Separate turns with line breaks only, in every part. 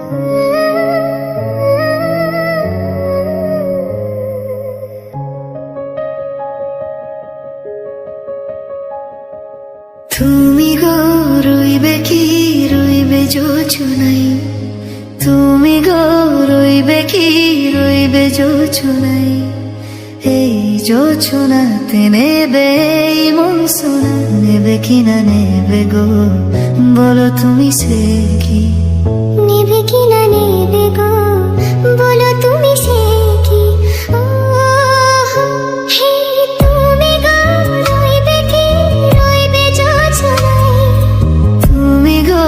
তুমি গো রইবে কি রইবে যোচনাই, তুমি গো রইবে কি রইবে যোচনাই, এই যোচনাতে নেবে মন সোনা, নেবে কি না নেবে গো বলো তুমি সে কি,
নেবে কি না নেবে গো বলো তুমি সে কি। ও হে তুমি গো রইবে কি রইবে যোচনাই,
তুমি গো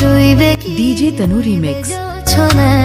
রইবে কি
ডিজে তনু রিমিক্স।
যোচনাই।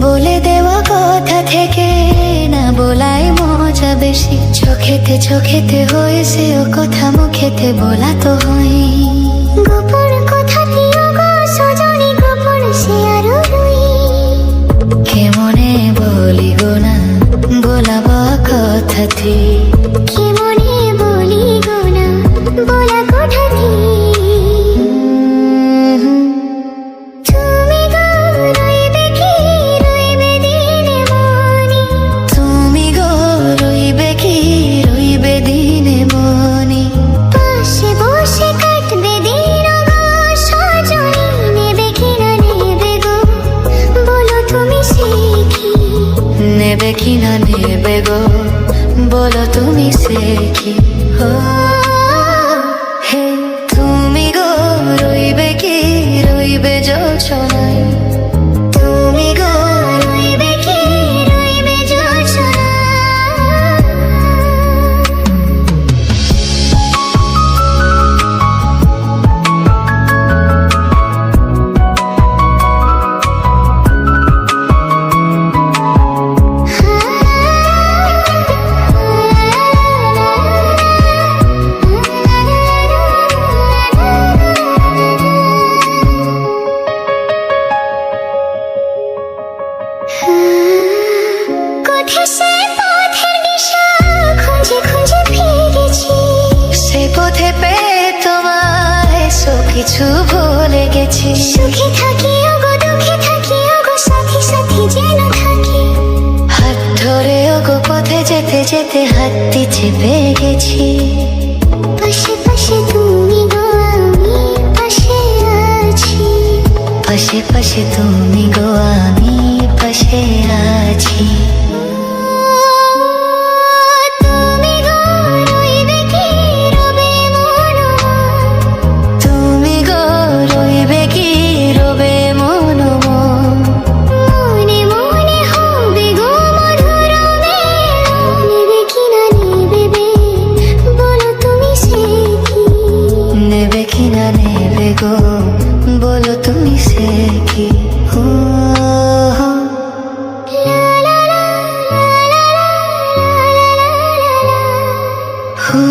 বলে দেওয়া কথা থেকে না বলাই মজা বেশি, চোখেতে চোখেতে হয়েছে ও কথা মুখেতে বলা তো হয়,
গোপন কথা প্রিয় গো সজনী গোপন সে আরো রই,
কেমনে বলি গো না বলাবা কথাটি,
কেমনে বলি গো না বলা কথাটি। তুমি গো রইবে কি রইবে দিনে মনি,
তুমি গো রইবে কি রইবে দিনে মনি,
পাশে বসে কাটবে দিন গো সজনী, নেবে কি না নেবে গো বলো তুমি সে কি,
নেবে কি না নেবে গো বলো তুমি সে কি। ও হে তুমি গো রইবে কি রইবে যোচনাই, তুমি গো
রইবে কি রইবে যোচনাই। কোথায় সে পথের দিশা খুঁজে খুঁজে ফিরেছি,
সে পথে পেয়ে তোমায় সব কিছু ভুলে গেছি,
সুখে থাকি ওগো দুঃখে থাকি ওগো সাথী সাথী যেন থাকি,
হাত ধরে ওগো পথে যেতে যেতে হাতটি চেপে গেছি,
পাশে পাশে তুমি গো আমি পাশে আছি,
পাশে পাশে তুমি গো আমি পাশে আছি।
তুমি গো রইবে কি রবে মন,
তুমি গো রইবে কি রবে মন,
মনে মনে হবে গো মধুর মেল, নেবে কি না নেবে বলো তুমি সে কি,
নেবে কি না নেবে গো বলো তুমি সে কি। ও
লা লা লা লা লা লা লা লা।
হো